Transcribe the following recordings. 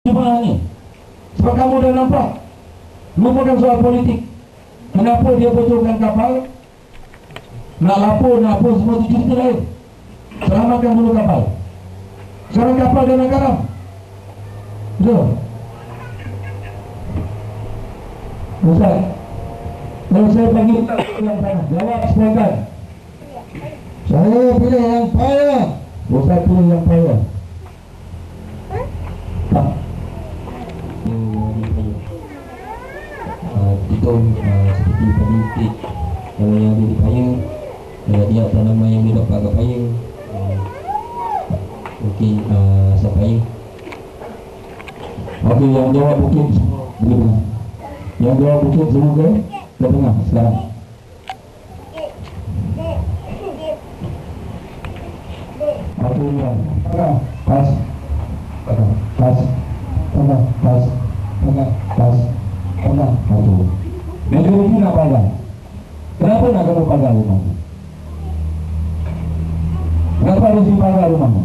Gimana ni? Sebab kamu dah nampak, bukan soal politik. Kenapa dia betulkan kapal? Nak lapor semua tu cerita lain. Selamatkan dulu kapal. Sekarang kapal dah nak karam. Betul? Ustaz, kalau saya panggil yang payah, jawab silakan. Saya pilih yang payah. Ustaz pilih yang payah. Kita seperti politik, kalau yang dia payah, dia tanaman yang dia dapat agak payah, mungkin saya payah. Okey, yang jawab mungkin boleh dengar. Yang jawab mungkin semua ke dengar sekarang. Okey, yang pas, negeri ini nak pagar. Kenapa nak kamu pagar rumahmu? Kenapa harus dipagar rumahmu?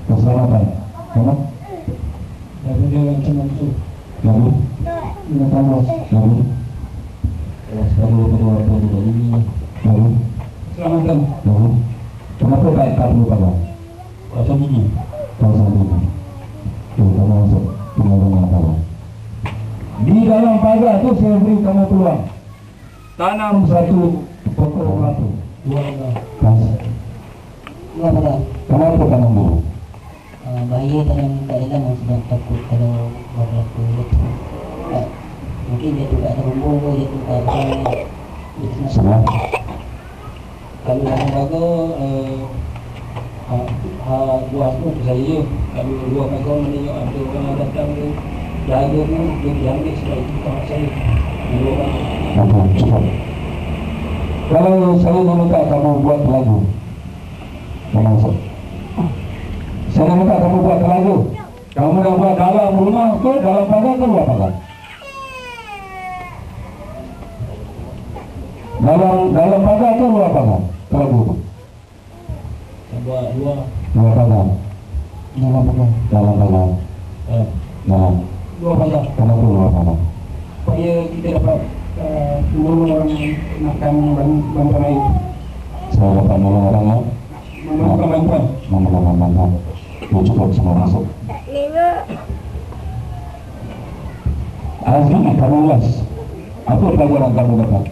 Keselamatan. Kenapa? Dari dia yang cuma itu. Lalu? Tidak tahu. Lalu? Kalau keluar dari ini, Lalu? Keselamatan. Lalu? Kenapa tak perlu pagar? macam ini. Kawasan ini. Tuh, kamu masuk. Tinggal rumah pagar. Di dalam pagar tu saya beri kamu peluang. Tanam satu pokok batu. Pas. Kenapa tanam dulu? Bahaya tanam kat dalam orang sedang takut kalau berlaku mungkin dia tu tak ada rumput ke, dia tu tak ada Salah. kalau tanam bagus buah tu saya kalau buah bagus mana ada orang datang tu jaga tu dia diambil sebab itu tak saya dua orang. Okey, cepat. Kalau saya minta kamu buat lagu, kamu masuk. Saya minta kamu buat lagu. Kamu nak buat dalam rumah ke, dalam pagar ke luar pagar? Dalam pagar ke luar pagar? Lagu tu. Saya buat luar Pagar. dalam pagar Dalam pagar. Dalam. luar pagar Kenapa luar pagar? supaya kita dapat menolong orang yang makan bantuan air, Saya dapat nolong orang yang memerlukan bantuan. memerlukan bantuan. Oh, cukup semua masuk. Azmi, kamu ulas. Apa pelajaran kamu dapat?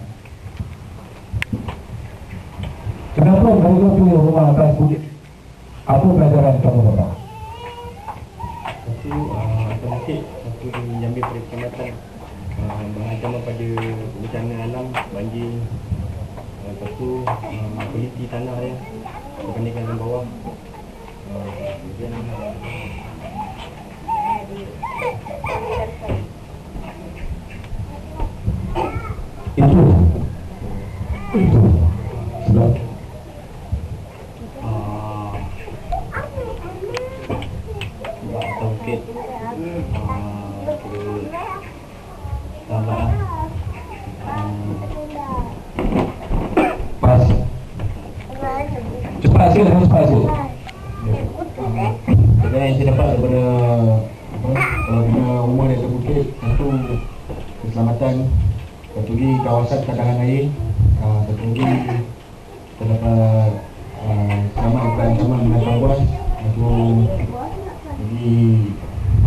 Kenapa kamu pilih rumah atas bukit? Apa pelajaran kamu dapat? Satu menjamin perkhidmatan berhantaman pada bencana alam, banjir, lepas tu kualiti tanah dia berbandingkan dengan bawah. Kemudian Itu sudah. buat tongket tambah Pas. Cepat sikit, cepat sikit. Sebenarnya yang saya dapat daripada kalau guna rumah dari bukit, satu keselamatan, satu lagi kawasan cadangan air, satu lagi kita dapat selamat bukan ancaman binatang buas, satu lagi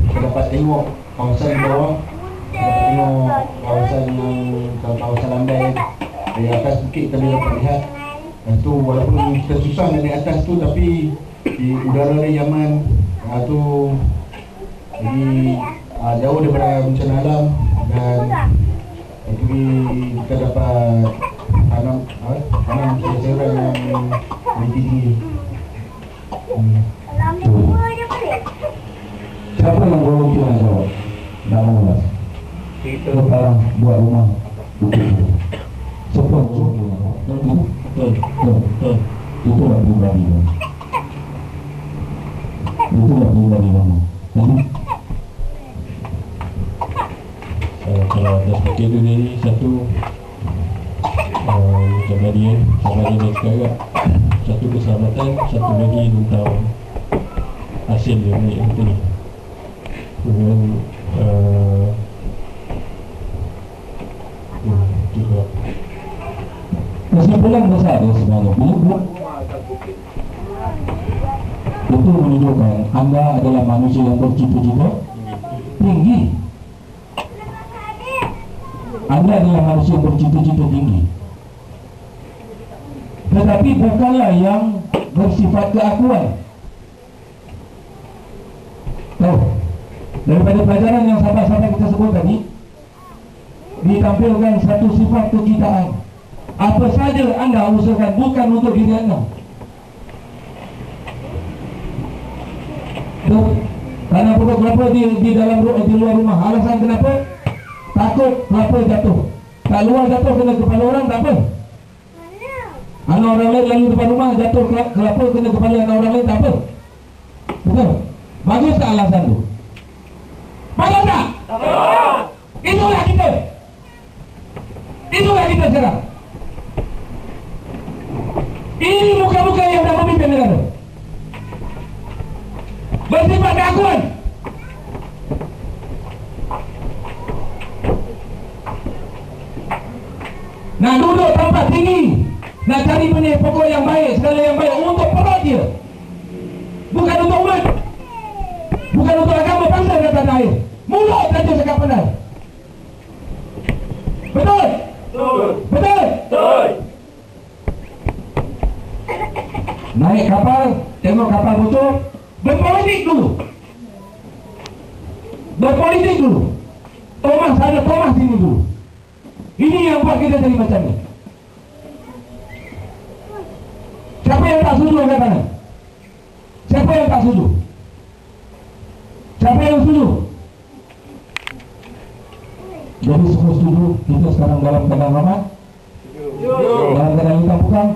kita dapat tengok kawasan di bawah, kita dapat tengok kawasan yang kawasan landai dari atas bukit kita boleh dapat lihat. Dan tu walaupun kita susah dari atas tu, tapi di udara dia nyaman. Tu jadi jauh daripada bencana alam, dan itu kita dapat tanam sayur-sayuran yang kualiti tinggi. Siapa yang volunteer nak jawab? Nak mengulas. Kita sekarang buat rumah bukit itu. Siapa itu nak pribadi kamu. Itu nak pribadi kamu. Jadi Kalau atas bukit tu sendiri, satu kejadian dan sekarang, satu keselamatan, satu lagi tentang hasil dia naik betul ni. Kemudian juga kesimpulan besar ya sebenarnya bila itu menunjukkan Anda adalah manusia yang bercita-cita tinggi. Anda adalah manusia yang bercita-cita tinggi, tetapi bukanlah yang bersifat keakuan. Tahu, daripada pelajaran yang sahabat-sahabat kita sebut tadi, ditampilkan satu sifat kekitaan. Apa saja anda usahakan bukan untuk diri anda. Karena pokok kelapa di dalam di luar rumah. Alasan kenapa? Takut kelapa jatuh. Tak luar jatuh kena kepala orang tak apa. Anak orang lain lalu depan rumah jatuh kelapa kena kepala anak orang lain tak apa. Betul? Bagus tak alasan tu? Bagus tak? Itulah kita. Itulah kita sekarang. Ini muka-muka yang dah memimpin negara. Bersifat keakuan. Nak duduk tempat tinggi, nak cari benih pokok yang baik, segala yang baik untuk perut dia, bukan untuk umat, bukan untuk agama bangsa dan tanah air. Mulut saja cakap pandai. Betul? Betul. Betul? Betul. Naik kapal, tengok kapal bocor, berpolitik dulu. Berpolitik dulu. Thomas ada Thomas sini dulu. Ini yang buat kita jadi macam ni. Siapa yang tak setuju angkat tangan? Siapa yang tak setuju? Siapa yang setuju? Jadi semua setuju kita sekarang dalam keadaan rahmat? Dalam keadaan hitam bukan?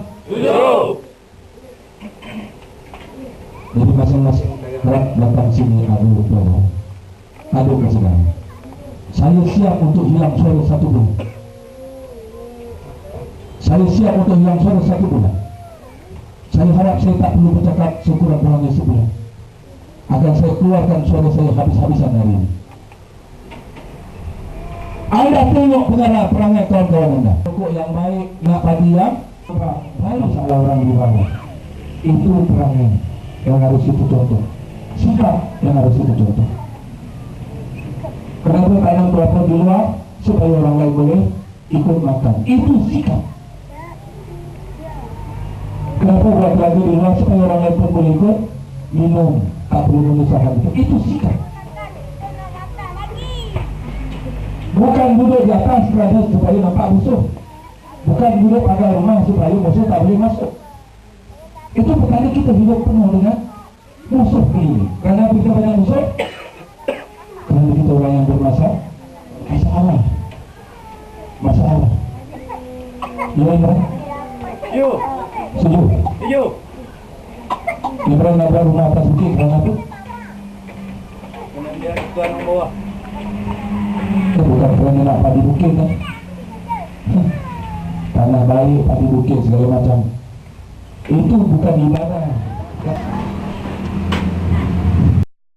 Jadi masing-masing gerak datang sini adu peluru, adu kesenangan. Saya siap untuk hilang suara satu bulan. Saya siap untuk hilang suara satu bulan. Saya harap saya tak perlu bercakap sekurang-kurangnya sebulan. Akan saya keluarkan suara saya habis-habisan hari ini. Anda tengok pengarah perangai kawan-kawan anda. Pokok yang baik, nak padi yang baru salah orang di bawah. Itu perangai yang harus kita contoh. Sikap yang harus kita contoh. Kenapa tanam kelapa di luar? Supaya orang lain boleh ikut makan. Itu sikap. Kenapa buat lagu di luar? Supaya orang lain pun boleh ikut minum. Tak perlu menyusahkan itu. Itu sikap. Bukan duduk di atas kerana supaya nampak musuh. Bukan duduk pagar rumah supaya musuh tak boleh masuk. Itu perkara kita hidup penuh dengan musuh ini. Kerana kita banyak musuh, kerana kita orang yang bermasalah. Masalah. Ya, Imran? Yo. Setuju? Yo. Imran nak buat rumah atas bukit kerana apa? Kena dia tuan bawah. Bukan kerana nak padi bukit kan? Tanah baik, padi bukit segala macam. Itu bukan ibadah.